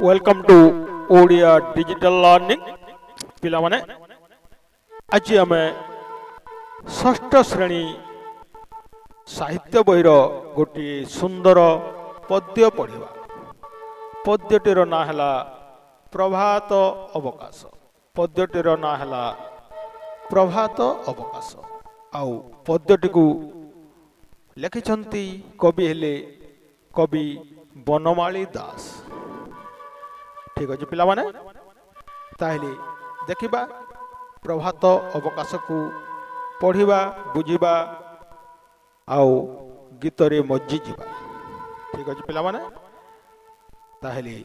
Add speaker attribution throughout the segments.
Speaker 1: Welcome to Odia digital learning पिलामाने आज आम षष्ठ श्रेणी साहित्य बहीर गोटे सुंदर पद्य पढ़ा। पद्यटीर ना है प्रभात अवकाश। पद्यटीर ना है प्रभात अवकाश। आउ पद्यटी को लिखिछंती कवि हेले कवि बनमाली दास। ठीक अच्छे पिला माने ताहले देखिबा प्रभात अवकाश को पढ़िबा बुझिबा आउ गीत रे मज्जी जिबा। ठीक अच्छे पिला माने ताहले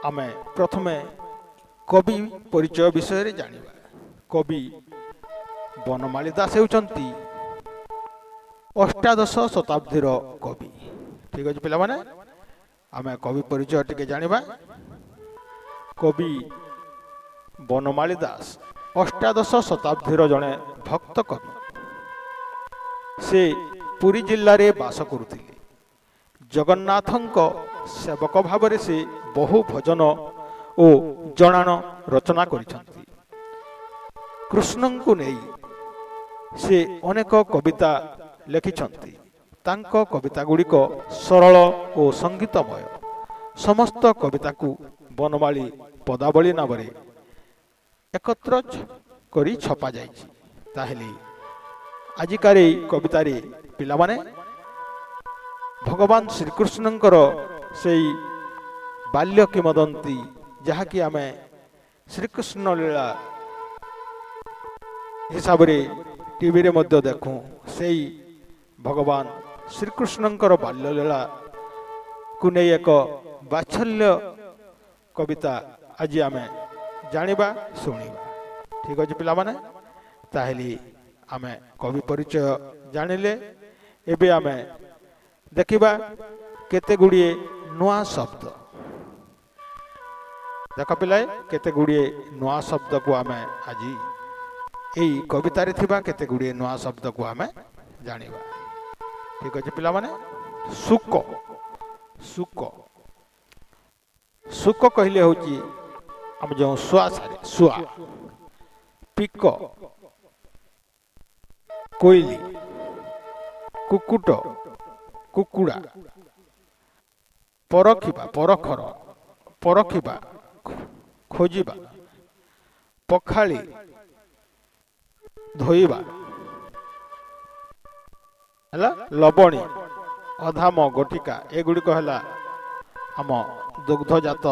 Speaker 1: आमे प्रथमे कवि परिचय विषय रे जानिबा। कवि बनमाली दास हेउचंती अष्टादश शताब्दीर कवि। ठीक अच्छे पिला माने आमे कवि परिचय टिके जानिबा। कवि बनमाली दास अष्टादश शताब्दीर जड़े भक्त कवि। से पुरी जिल्ला रे बास करुथिले। जगन्नाथंक सेवक भाव से बहु भजन ओ जणाण रचना करिसंती। कृष्णंकु नेई से अनेक कविता लिखिछंती। तांको कविता गुड़िक सरल और संगीतमय। समस्त कविता को बनमाली पदावली नाम एकत्र करी छपा जाइछि। ताहेले आजिकार कवितारे पिला माने भगवान श्रीकृष्णंकर से बाल्य किंवदंती जहाँकि आमे श्रीकृष्ण लीला हिसाब रे टीवी रे मध्य देखूं। से भगवान श्रीकृष्णंकर बाल्य लीला को नहीं एक बात्सल्य कविता आज आमे जानिबा शुणिबा। ठीक अच्छे पिला माने ताहेली आमे कवि परिचय जानिले एबे आमे देखिबा केते गुड़िए नुआ शब्द। देख पिलाए केते गुड़िए नुआ शब्द को आमे आज यही कवितारे थिबा केते गुड़िए नुआ शब्द को आमे जानिबा। ठीक अच्छे पिला माने सुक सुक सुक कहले होची हम जो सुआ सारे सुआ पिक कोइली कुकुट कुकुड़ा परखिबा परखर परखिबा खोजिबा पखाली धोइबा हला लबणी अधाम गोटिका एगुड़िक है आम दुग्धजात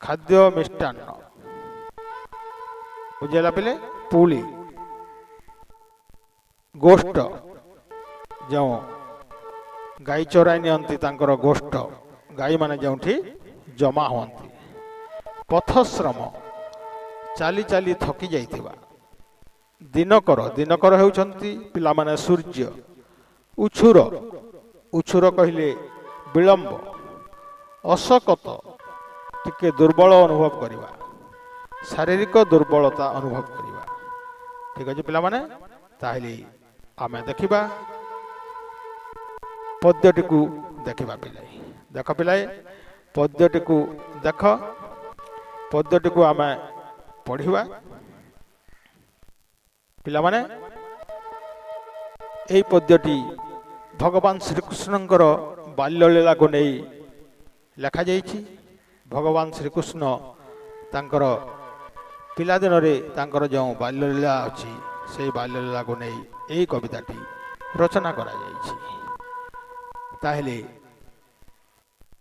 Speaker 1: खाद्य मिष्टान्न। बुझेगा पिले पुली गोष्ठ जो गाई चराई नियंती तांकर गोष्ठ गाई माने जोठी जमा हुंती। पथश्रम चाली चाली थकी जाइथिबा। दिनकर दिनकर हेउचंती पिला माने सूर्य। उछुर उछुर कहले विलंब। अशकत टिके दुर्बल अनुभव करिबा। शारीरिक दुर्बलता अनुभव करिबा। ठीक अच्छे पिला माने ताहले आमे देखिबा पद्यटी को देखिबा पिलाए। देख पिलाए पद्यटी को देख पद्यटी को आमे पढ़िबा। पिला माने एई पद्यटी भगवान श्रीकृष्णंकर बाल्य लीला को नहीं लिखा जाइछि। भगवान श्रीकृष्ण तांकर पिलादिन रे तांकर जो बाल्य लीला अछि से बाल्य लीला को नहीं एई कविताटी रचना करा जाइछि। ताहेले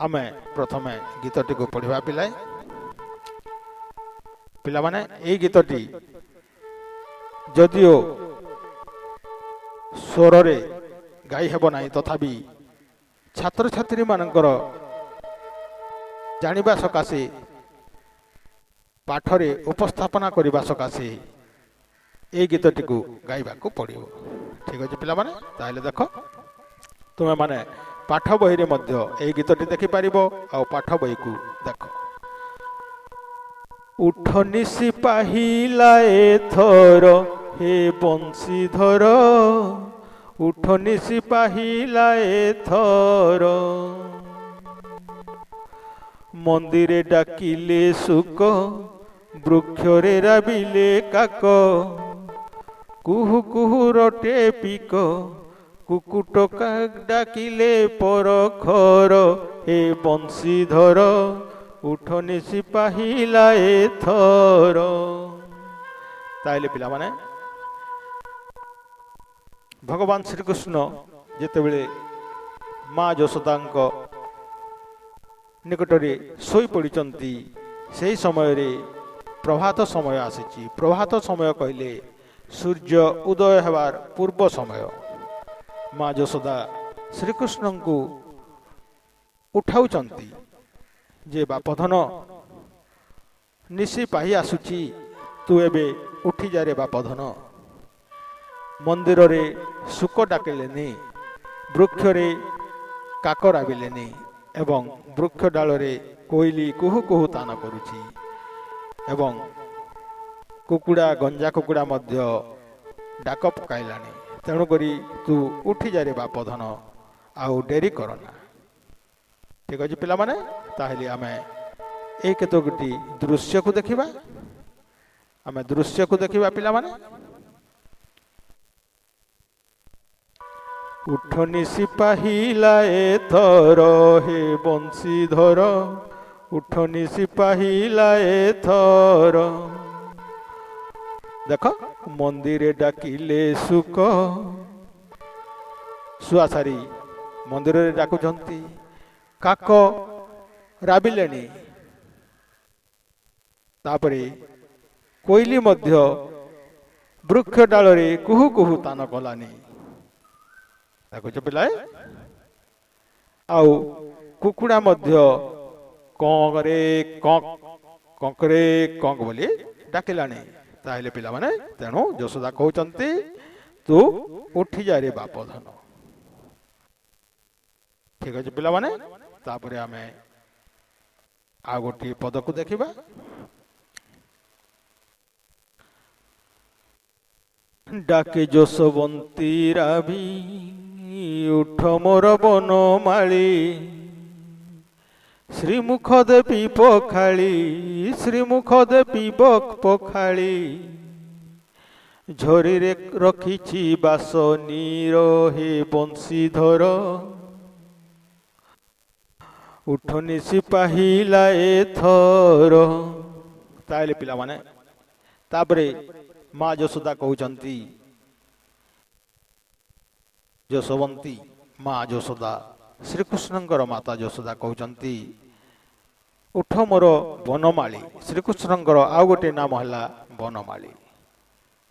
Speaker 1: आमे प्रथमे गीतटी को पढ़िबा पिलाए। पिला माने एई गीतटी जदिओ स्वर रे गाई हेब नाही तथापि छात्र छात्री मानकर जानिबा सकाशे पाठरे उपस्थापना करबा सकाशे ए गीतटी को गाइबा को पड़िबो। ठीक अछि पिला माने ताहले देख तुमे माने पाठ बही रे मध्य ए गीतटी देखि पारिबो आ पाठ बही को देख। उठ निसी पाहिला एथर हे बंशीधर ଉଠନି ସିପାହିଲା ଏଥର। ମନ୍ଦିରେ ଡାକିଲେ ଶୁକ, ବୃକ୍ଷରେ ରାବିଲେ କାକ, କୁହୁ କୁହୁ ରଟେ ପିକ, କୁକୁଟକା ଡାକିଲେ ପରଖର। ହେ ବଂଶୀଧର ଉଠନି ସିପାହିଲା ଏଥର। ତାହେଲେ ପିଲାମାନେ, ଭଗବାନ ଶ୍ରୀକୃଷ୍ଣ ଯେତେବେଳେ ମା ଯଶୋଦାଙ୍କ ନିକଟରେ ଶୋଇପଡ଼ିଛନ୍ତି, ସେହି ସମୟରେ ପ୍ରଭାତ ସମୟ ଆସିଛି। ପ୍ରଭାତ ସମୟ କହିଲେ ସୂର୍ଯ୍ୟ ଉଦୟ ହେବାର ପୂର୍ବ ସମୟ। ମା ଯଶୋଦା ଶ୍ରୀକୃଷ୍ଣଙ୍କୁ ଉଠାଉଛନ୍ତି ଯେ ବାପଧନ, ନିଶି ପାହି ଆସୁଛି, ତୁ ଏବେ ଉଠିଯାରେ ବାପଧନ। ମନ୍ଦିରରେ ଶୁକ ଡାକିଲେନି, ବୃକ୍ଷରେ କାକ ରାବିଲେନି ଏବଂ ବୃକ୍ଷ ଡାଳରେ କୋଇଲି କୁହୁ କୁହୁ ତାନ କରୁଛି ଏବଂ କୁକୁଡ଼ା, ଗଞ୍ଜା କୁକୁଡ଼ା ମଧ୍ୟ ଡାକ ପକାଇଲାଣି। ତେଣୁକରି ତୁ ଉଠିଯାରେ ବାପଧନ, ଆଉ ଡେରି କରନା। ଠିକ୍ ଅଛି ପିଲାମାନେ, ତାହେଲେ ଆମେ ଏହି କେତୋଟି ଦୃଶ୍ୟକୁ ଦେଖିବା। ଆମେ ଦୃଶ୍ୟକୁ ଦେଖିବା ପିଲାମାନେ। ଉଠନି ସିପାହିଲା ଏଥର, ହେ ବଂଶୀଧର ଉଠନି ସିପାହିଲା ଏଥର। ଦେଖ, ମନ୍ଦିରେ ଡାକିଲେ ଶୁକ, ଶୁଆ ସାରି ମନ୍ଦିରରେ ଡାକୁଛନ୍ତି, କାକ ରାବିଲେଣି, ତାପରେ କୋଇଲି ମଧ୍ୟ ବୃକ୍ଷ ଡାଳରେ କୁହୁ କୁହୁ ତାନ କଲାନି। ଦେଖୁଛ ପିଲାଏ, ଆଉ କୁକୁଡ଼ା ମଧ୍ୟ କଙ୍କରେ କଙ୍କରେ କଙ୍କ ବୋଲି ଡାକିଲାଣି। ତାହେଲେ ପିଲାମାନେ, ତେଣୁ ଯଶୋଦା କହୁଛନ୍ତି ତୁ ଉଠିଯାରେ ବାପଧନ। ଠିକ ଅଛି ପିଲାମାନେ, ତାପରେ ଆମେ ଆଉ ଗୋଟିଏ ପଦକୁ ଦେଖିବା। ଡାକେ ଯଶୋବନ୍ତୀ ରାଭି, ଉଠ ମୋର ବନମାଳୀ, ଶ୍ରୀମୁଖ ଦେବୀ ପଖାଳି, ଶ୍ରୀମୁଖ ଦେବୀ ପଖାଳି, ଝରିରେ ରଖିଛି ବାସ ନୀର, ହେ ବଂଶୀଧର ଉଠନି ସିପାହିଲା ଏଥର। ତାହେଲେ ପିଲାମାନେ, ତାପରେ ମା ଯଶୋଦା କହୁଛନ୍ତି, ଯଶୋବନ୍ତୀ ମା ଯଶୋଦା, ଶ୍ରୀକୃଷ୍ଣଙ୍କର ମାତା ଯଶୋଦା କହୁଛନ୍ତି, ଉଠ ମୋର ବନମାଳୀ। ଶ୍ରୀକୃଷ୍ଣଙ୍କର ଆଉ ଗୋଟିଏ ନାମ ହେଲା ବନମାଳୀ।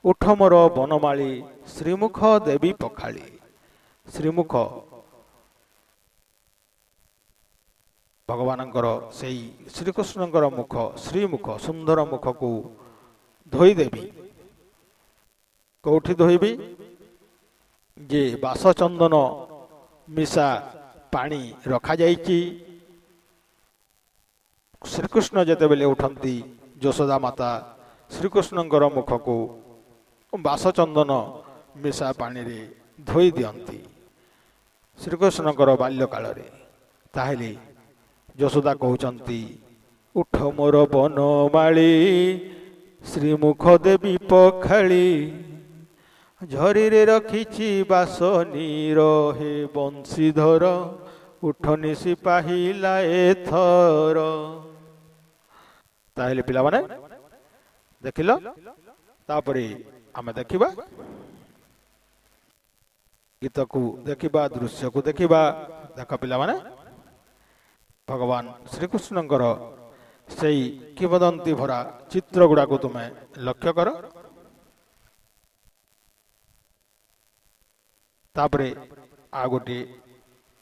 Speaker 1: ଉଠ ମୋର ବନମାଳୀ, ଶ୍ରୀମୁଖ ଦେବୀ ପଖାଳି। ଶ୍ରୀମୁଖ ଭଗବାନଙ୍କର ସେଇ ଶ୍ରୀକୃଷ୍ଣଙ୍କର ମୁଖ, ଶ୍ରୀମୁଖ, ସୁନ୍ଦର ମୁଖକୁ ଧୋଇଦେବି। କୋଉଠି ଧୋଇବି? ଯେ ବାସଚନ୍ଦନ ମିଶା ପାଣି ରଖାଯାଇଛି। ଶ୍ରୀକୃଷ୍ଣ ଯେତେବେଳେ ଉଠନ୍ତି, ଯଶୋଦା ମାତା ଶ୍ରୀକୃଷ୍ଣଙ୍କର ମୁଖକୁ ବାସଚନ୍ଦନ ମିଶା ପାଣିରେ ଧୋଇ ଦିଅନ୍ତି ଶ୍ରୀକୃଷ୍ଣଙ୍କର ବାଲ୍ୟକାଳରେ। ତାହେଲେ ଯଶୋଦା କହୁଛନ୍ତି, ଉଠ ମୋର ବନମାଳୀ, ଶ୍ରୀମୁଖ ଦେବୀ ପଖାଳି, ଝରିରେ ରଖିଛି ବାସ ନୀର, ହେ ବଂଶୀଧର ଉଠନି ସିପାହିଲା ଏଥର। ତାହେଲେ ପିଲାମାନେ ଦେଖିଲ, ତାପରେ ଆମେ ଦେଖିବା ଗୀତକୁ ଦେଖିବା, ଦୃଶ୍ୟକୁ ଦେଖିବା। ଦେଖ ପିଲାମାନେ, ଭଗବାନ ଶ୍ରୀକୃଷ୍ଣଙ୍କର ସେଇ କିମ୍ବଦନ୍ତୀ ଭରା ଚିତ୍ର ଗୁଡାକୁ ତୁମେ ଲକ୍ଷ୍ୟ କର। ତାପରେ ଆଉ ଗୋଟିଏ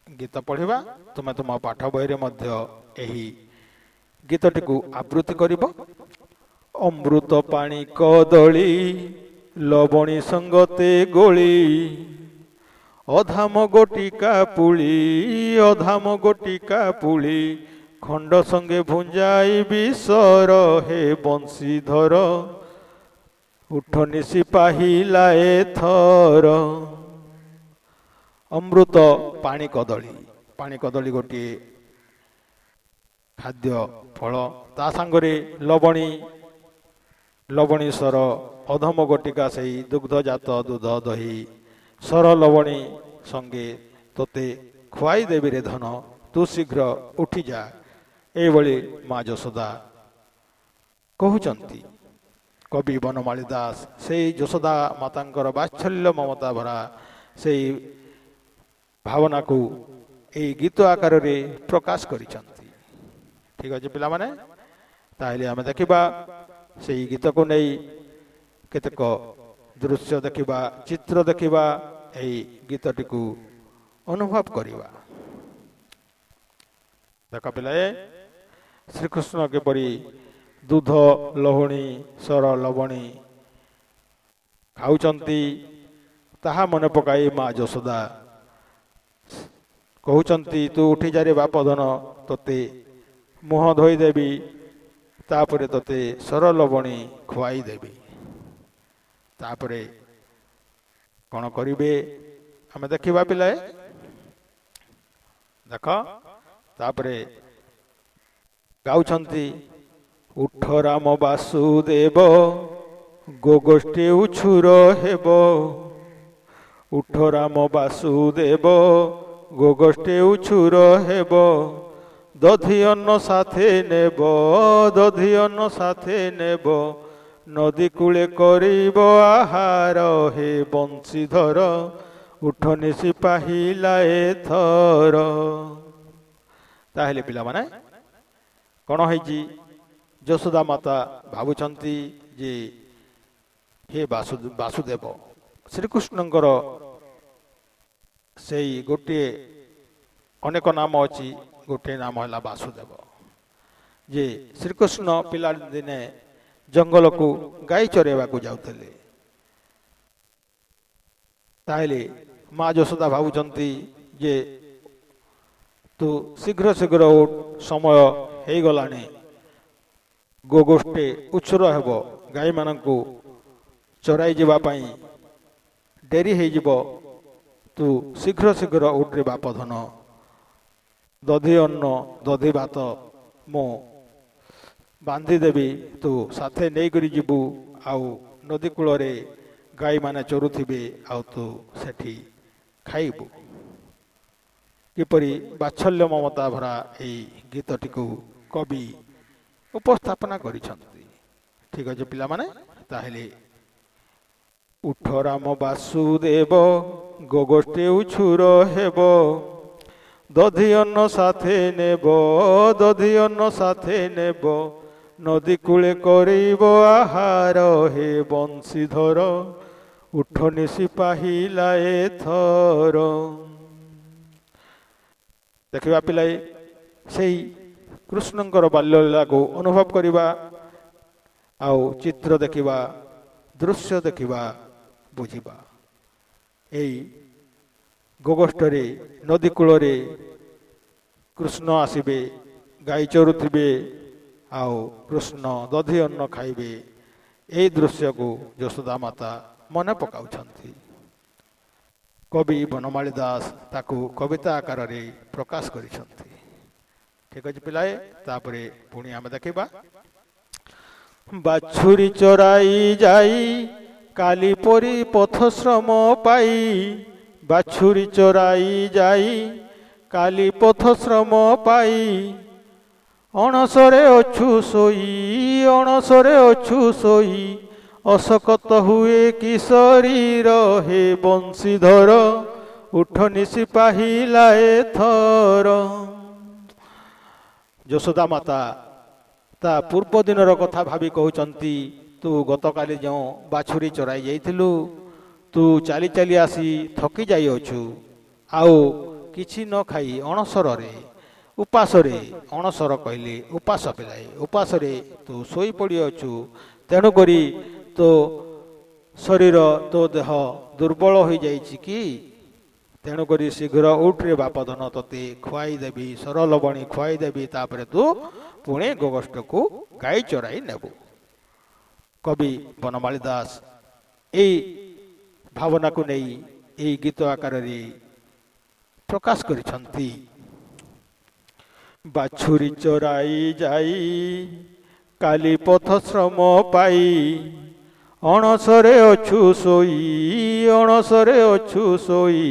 Speaker 1: ଗୀତ ପଢ଼ିବା। ତୁମେ ତୁମ ପାଠ ବହିରେ ମଧ୍ୟ ଏହି ଗୀତଟିକୁ ଆବୃତ୍ତି କରିବ। ଅମୃତ ପାଣି କଦଳୀ, ଲବଣୀ ସଙ୍ଗତେ ଗୋଳି, ଅଧାମ ଗୋଟିକା ପୁଳି, ଅଧାମ ଗୋଟିକା ପୁଳି, ଖଣ୍ଡ ସଙ୍ଗେ ଭୁଞ୍ଜାଇ ବିଷର, ହେ ବଂଶୀଧର ଉଠନି ସିପାହିଲା ଏଥର। ଅମୃତ ପାଣି କଦଳୀ ଗୋଟିଏ ଖାଦ୍ୟ ଫଳ, ତା ସାଙ୍ଗରେ ଲବଣୀ ସର ଅଧମ ଗୋଟିକା ସେଇ ଦୁଗ୍ଧଜାତ ଦୁଧ ଦହି ସର ଲବଣୀ ସଙ୍ଗେ ତୋତେ ଖୁଆଇ ଦେବି ରେ ଧନ, ତୁ ଶୀଘ୍ର ଉଠିଯା। ଏଇଭଳି ମା ଯଶୋଦା କହୁଛନ୍ତି। କବି ବନମାଳୀ ଦାସ ସେଇ ଯଶୋଦା ମାତାଙ୍କର ବାତ୍ସଲ୍ୟ ମମତା ଭରା ସେଇ ଭାବନାକୁ ଏଇ ଗୀତ ଆକାରରେ ପ୍ରକାଶ କରିଛନ୍ତି। ଠିକ ଅଛି ପିଲାମାନେ, ତାହେଲେ ଆମେ ଦେଖିବା ସେଇ ଗୀତକୁ ନେଇ କେତେକ ଦୃଶ୍ୟ ଦେଖିବା, ଚିତ୍ର ଦେଖିବା, ଏହି ଗୀତଟିକୁ ଅନୁଭବ କରିବା। ଦେଖ ପିଲାଏ, ଶ୍ରୀକୃଷ୍ଣ କିପରି ଦୁଧ ଲହୁଣୀ ସର ଲବଣୀ ଖାଉଛନ୍ତି ତାହା ମନେ ପକାଇ ମା ଯଶୋଦା କହୁଛନ୍ତି, ତୁ ଉଠିଯାରେ ବାପ ଧନ, ତୋତେ ମୁହଁ ଧୋଇଦେବି, ତାପରେ ତୋତେ ସର ଲବଣୀ ଖୁଆଇ ଦେବି। ତାପରେ କ'ଣ କରିବେ ଆମେ ଦେଖିବା ପିଲାଏ। ଦେଖ, ତାପରେ ଗାଉଛନ୍ତି, ଉଠ ରାମ ବାସୁଦେବ ଗୋଗୋଷ୍ଠୀ ଉଛୁର ହେବ, ଉଠ ରାମ ବାସୁଦେବ ଗୋଗୋଷ୍ଠୀ ଉଛୁର ହେବ, ଦଧି ଅନ୍ନ ସାଥେ ନେବ, ଦଧି ଅନ୍ନ ସାଥେ ନେବ, ନଦୀ କୂଳେ କରିବ ଆହାର, ହେ ବଂଶୀଧର ଉଠ ନିଶି ପାହିଲା ଏଥର। ତାହେଲେ ପିଲାମାନେ କ'ଣ ହେଇଛି, ଯଶୋଦା ମାତା ଭାବୁଛନ୍ତି ଯେ ହେ ବାସୁଦେବ, ଶ୍ରୀକୃଷ୍ଣଙ୍କର ସେଇ ଗୋଟିଏ ଅନେକ ନାମ ଅଛି, ଗୋଟିଏ ନାମ ହେଲା ବାସୁଦେବ। ଯେ ଶ୍ରୀକୃଷ୍ଣ ପିଲାଦିନେ ଜଙ୍ଗଲକୁ ଗାଈ ଚରେଇବାକୁ ଯାଉଥିଲେ। ତାହେଲେ ମା ଯଶୋଦା ଭାବୁଛନ୍ତି ଯେ ତୁ ଶୀଘ୍ର ଉଠ, ସମୟ ହେଇଗଲାଣି, ଗୋଗୋଷ୍ଠୀ ଉଛୁର ହେବ, ଗାଈମାନଙ୍କୁ ଚରାଇ ଯିବା ପାଇଁ ଡେରି ହେଇଯିବ, ତୁ ଶୀଘ୍ର ଉଠରେ ବାପ ଧନ, ଦଧି ଅନ୍ନ ଦଧି ଭାତ ମୁଁ ବାନ୍ଧିଦେବି, ତୁ ସାଥେ ନେଇକରି ଯିବୁ, ଆଉ ନଦୀ କୂଳରେ ଗାଈମାନେ ଚରୁଥିବେ, ଆଉ ତୁ ସେଠି ଖାଇବୁ। କିପରି ବାତ୍ସଲ୍ୟ ମମତା ଭରା ଏହି ଗୀତଟିକୁ କବି ଉପସ୍ଥାପନା କରିଛନ୍ତି। ଠିକ ଅଛି ପିଲାମାନେ, ତାହେଲେ ଉଠ ରାମ ବାସୁଦେବ ଗୋଗୋଷ୍ଠୀ ଉଛୁର ହେବ, ଦଧି ଅନ୍ନ ସାଥେ ନେବ, ଦଧି ଅନ୍ନ ସାଥେ ନେବ, ନଦୀ କୂଳେ କରିବ ଆହାର, ହେ ବଂଶୀଧର ଉଠ ନିଶି ପାହିଲା ଏଥର। ଦେଖିବା ପିଲାଏ, ସେଇ କୃଷ୍ଣଙ୍କର ବାଲ୍ୟଲୀଳାକୁ ଅନୁଭବ କରିବା, ଆଉ ଚିତ୍ର ଦେଖିବା, ଦୃଶ୍ୟ ଦେଖିବା, ବୁଝିବା। ଏଇ ଗୋଗୋଷ୍ଠୀରେ ନଦୀ କୂଳରେ କୃଷ୍ଣ ଆସିବେ, ଗାଈ ଚରୁଥିବେ, ଆଉ କୃଷ୍ଣ ଦଧି ଅନ୍ନ ଖାଇବେ। ଏହି ଦୃଶ୍ୟକୁ ଯଶୋଦା ମାତା ମନେ ପକାଉଛନ୍ତି। କବି ବନମାଳୀ ଦାସ ତାକୁ କବିତା ଆକାରରେ ପ୍ରକାଶ କରିଛନ୍ତି। ଠିକ ଅଛି ପିଲାଏ, ତାପରେ ପୁଣି ଆମେ ଦେଖିବା। ବାଛୁରୀ ଚରାଇ ଯାଇ କାଲି ପରି ପଥଶ୍ରମ ପାଇ, ବାଛୁରୀ ଚରାଇ ଯାଇ କାଲି ପଥଶ୍ରମ ପାଇ, ଅଣସରେ ଅଛୁ ଶୋଇ, ଅଣସରେ ଅଛୁ ଶୋଇ, ଅଶକତ ହୁଏ କି ଶରୀର, ହେ ବଂଶୀଧର ଉଠ ନିଶି ପାହିଲା ଏଥର। ଯଶୋଦା ମାତା ତା ପୂର୍ବ ଦିନର କଥା ଭାବି କହୁଛନ୍ତି, ତୁ ଗତକାଲି ଯେଉଁ ବାଛୁରୀ ଚରାଇ ଯାଇଥିଲୁ, ତୁ ଚାଲି ଚାଲି ଆସି ଥକି ଯାଇଅଛୁ, ଆଉ କିଛି ନ ଖାଇ ଅଣସରରେ ଉପାସରେ, ଅଣସର କହିଲେ ଉପାସ ପିଲାଏ, ଉପାସରେ ତୁ ଶୋଇପଡ଼ିଅଛୁ, ତେଣୁକରି ତୋ ଶରୀର, ତୋ ଦେହ ଦୁର୍ବଳ ହୋଇଯାଇଛି କି, ତେଣୁକରି ଶୀଘ୍ର ଉଠରେ ବାପ ଧନ, ତୋତେ ଖୁଆଇ ଦେବି, ସର ଲବଣୀ ଖୁଆଇ ଦେବି, ତାପରେ ତୁ ପୁଣି ଗୋଗୋଷ୍ଠୀକୁ ଗାଈ ଚରାଇ ନେବୁ। କବି ବନମାଳୀ ଦାସ ଏହି ଭାବନାକୁ ନେଇ ଏହି ଗୀତ ଆକାରରେ ପ୍ରକାଶ କରିଛନ୍ତି। ବାଛୁରୀ ଚରାଇ ଯାଇ କାଲି ପଥ ଶ୍ରମ ପାଇ ଅଣସରେ ଅଛୁ ଶୋଇ ଅଣସରେ ଅଛୁ ଶୋଇ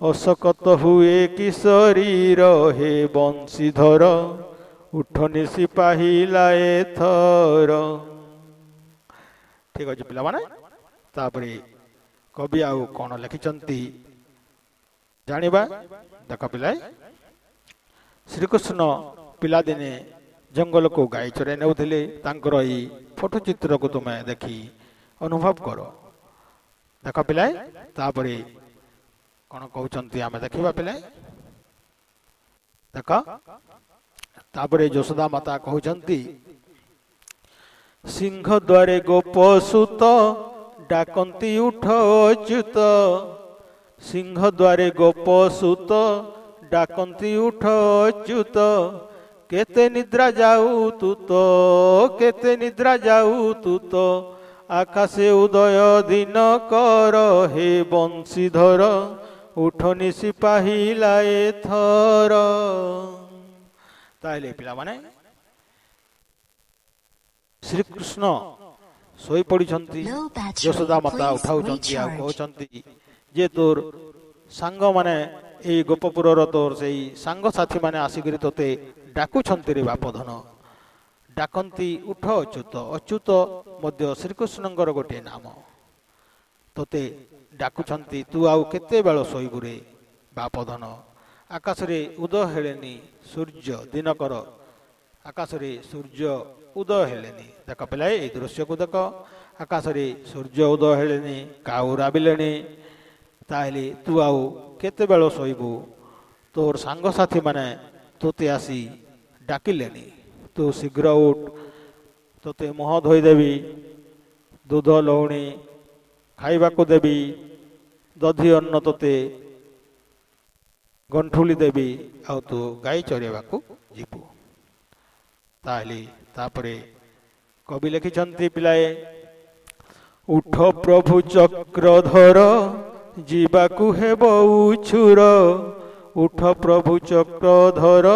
Speaker 1: ଅଶକତ ହୁଏ କିଶୋରୀର ହେ ବଂଶୀଧର ଉଠ ନିଶି ପାହିଲା ଏଥର। ଠିକ ଅଛି ପିଲାମାନେ, ତାପରେ କବି ଆଉ କଣ ଲେଖିଛନ୍ତି ଜାଣିବା। ଦେଖ ପିଲାଏ, ଶ୍ରୀକୃଷ୍ଣ ପିଲାଦିନେ ଜଙ୍ଗଲକୁ ଗାଈ ଚରାଇ ନେଉଥିଲେ। ତାଙ୍କର ଏଇ ଫଟୋ ଚିତ୍ରକୁ ତୁମେ ଦେଖି ଅନୁଭବ କର। ଦେଖ ପିଲାଏ, ତାପରେ କଣ କହୁଛନ୍ତି ଆମେ ଦେଖିବା ପିଲାଏ। ଦେଖ, ତାପରେ ଯଶୋଦା ମାତା କହୁଛନ୍ତି, ସିଂହ ଦ୍ୱାରେ ଗୋପ ସୁତ ଡାକନ୍ତି ଉଠ ଅଚ୍ୟୁତ। ସିଂହ ଦ୍ୱାରେ ଗୋପ ସୁତ ଡାକନ୍ତି ଉଠ ଅଚ୍ୟୁତ। କେତେ ନିଦ୍ରା ଯାଉ ତୁତ କେତେ ନିଦ୍ରା ଯାଉ ତୁତ ଆକାଶେ ଉଦୟ ଦିନ କର ହେ ବଂଶୀଧର ଉଠ ନିଶି ପାହିଲା ଏଥର। ତାହେଲେ ପିଲାମାନେ, ଶ୍ରୀକୃଷ୍ଣ ଶୋଇପଡ଼ିଛନ୍ତି। ଯଶୋଦା ମାତା ଉଠାଉଛନ୍ତି ଆଉ କହୁଛନ୍ତି ଯେ ତୋର ସାଙ୍ଗମାନେ ଏଇ ଗୋପପୁରର ତୋର ସେଇ ସାଙ୍ଗସାଥି ମାନେ ଆସିକରି ତୋତେ ଡାକୁଛନ୍ତି ରେ ବାପଧନ। ଡାକନ୍ତି ଉଠ ଅଚ୍ୟୁତ। ଅଚ୍ୟୁତ ମଧ୍ୟ ଶ୍ରୀକୃଷ୍ଣଙ୍କର ଗୋଟିଏ ନାମ। ତୋତେ ଡାକୁଛନ୍ତି, ତୁ ଆଉ କେତେବେଳ ଶୋଇବୁ ରେ ବାପଧନ। ଆକାଶରେ ଉଦୟ ହେଲେନି ସୂର୍ଯ୍ୟ ଦିନକର, ଆକାଶରେ ସୂର୍ଯ୍ୟ ଉଦୟ ହେଲେନି। ଦେଖ ପିଲାଏ, ଏଇ ଦୃଶ୍ୟକୁ ଦେଖ, ଆକାଶରେ ସୂର୍ଯ୍ୟ ଉଦୟ ହେଲେନି, କାଉ ରାବିଲେଣି। ତାହେଲେ ତୁ ଆଉ କେତେବେଳ ଶୋଇବୁ? ତୋର ସାଙ୍ଗସାଥି ମାନେ ତୋତେ ଆସି ଡାକିଲେଣି, ତୁ ଶୀଘ୍ର ଉଠ, ତୋତେ ମୁହଁ ଧୋଇଦେବି, ଦୁଧ ଲହୁଣୀ ଖାଇବାକୁ ଦେବି, ଦଧି ଅନ୍ନ ତୋତେ ଗଣ୍ଠୁଲି ଦେବି, ଆଉ ତୁ ଗାଈ ଚରେଇବାକୁ ଯିବୁ। ତାହେଲେ ତାପରେ କବି ଲେଖିଛନ୍ତି ପିଲାଏ, ଉଠ ପ୍ରଭୁ ଚକ୍ରଧର ଯିବାକୁ ହେବ ଉଛୁର। ଉଠ ପ୍ରଭୁ ଚକ୍ରଧର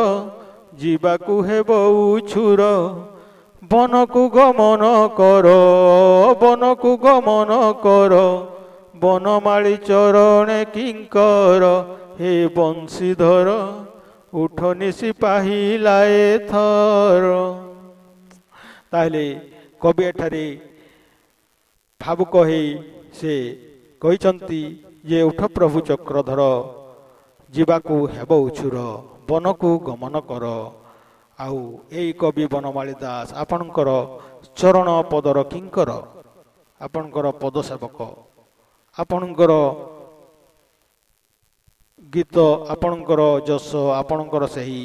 Speaker 1: ଯିବାକୁ ହେବ ଉଛୁର। ବନକୁ ଗମନ କର ବନକୁ ଗମନ କର ବନମାଳି ଚରଣେ କିଙ୍କର ହେ ବଂଶୀଧର ଉଠ ନିଶି ପାହିଲା ଏଥର। ତାହେଲେ କବି ଏଠାରେ ଭାବୁକ ହେଇ ସେ କହିଛନ୍ତି ଯେ ଉଠ ପ୍ରଭୁ ଚକ୍ରଧର ଯିବାକୁ ହେବ ଉଛୁର, ବନକୁ ଗମନ କର। ଆଉ ଏଇ କବି ବନମାଳୀ ଦାସ ଆପଣଙ୍କର ଚରଣ ପଦର କିଙ୍କର, ଆପଣଙ୍କର ପଦ ସେବକ, ଆପଣଙ୍କର ଗୀତ, ଆପଣଙ୍କର ଯଶ, ଆପଣଙ୍କର ସେହି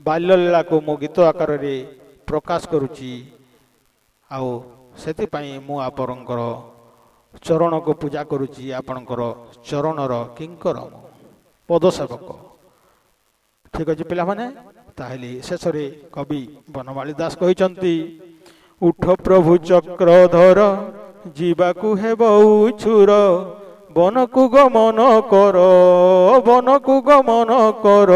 Speaker 1: ବାଲ୍ୟଲୀଳାକୁ ମୁଁ ଗୀତ ଆକାରରେ ପ୍ରକାଶ କରୁଛି। ଆଉ ସେଥିପାଇଁ ମୁଁ ଆପଣଙ୍କର ଚରଣକୁ ପୂଜା କରୁଛି, ଆପଣଙ୍କର ଚରଣର କିଙ୍କର ମୁଁ ପଦ ସେବକ। ଠିକ ଅଛି ପିଲାମାନେ, ତାହେଲେ ଶେଷରେ କବି ବନମାଳୀ ଦାସ କହିଛନ୍ତି, ଉଠ ପ୍ରଭୁ ଚକ୍ରଧର ଯିବାକୁ ହେବ ଉଛୁର। ବନକୁ ଗମନ କର ବନକୁ ଗମନ କର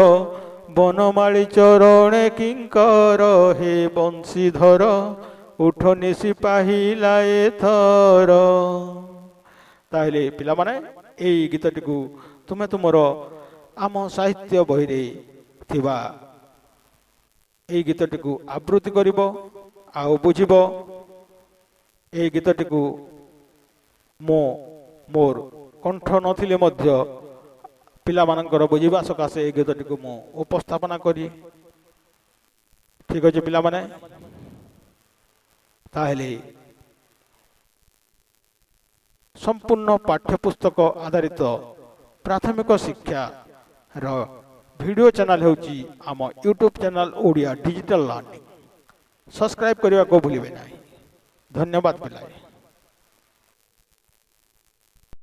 Speaker 1: ବନମାଳି ଚରଣେ କିଙ୍କର ହେ ବଂଶୀଧର ଉଠ ନିଶି ପାହିଲା ଏଥର। ତାହେଲେ ପିଲାମାନେ, ଏଇ ଗୀତଟିକୁ ତୁମେ ତୁମର ଆମ ସାହିତ୍ୟ ବହିରେ ଥିବା ଏଇ ଗୀତଟିକୁ ଆବୃତ୍ତି କରିବ ଆଉ ବୁଝିବ। ଏଇ ଗୀତଟିକୁ ମୁଁ ମୋର କଣ୍ଠ ନଥିଲେ ମଧ୍ୟ ପିଲାମାନଙ୍କର ବୁଝିବା ସକାଶେ ଏଇ ଗୀତଟିକୁ ମୁଁ ଉପସ୍ଥାପନା କରି। ଠିକ ଅଛି ପିଲାମାନେ, ତାହେଲେ ସମ୍ପୂର୍ଣ୍ଣ ପାଠ୍ୟପୁସ୍ତକ ଆଧାରିତ ପ୍ରାଥମିକ ଶିକ୍ଷାର ଭିଡ଼ିଓ ଚ୍ୟାନେଲ ହେଉଛି ଆମ YouTube channel Odia digital learning. Subscribe କରିବାକୁ ଭୁଲିବେ ନାହିଁ। ଧନ୍ୟବାଦ ପିଲାଏ।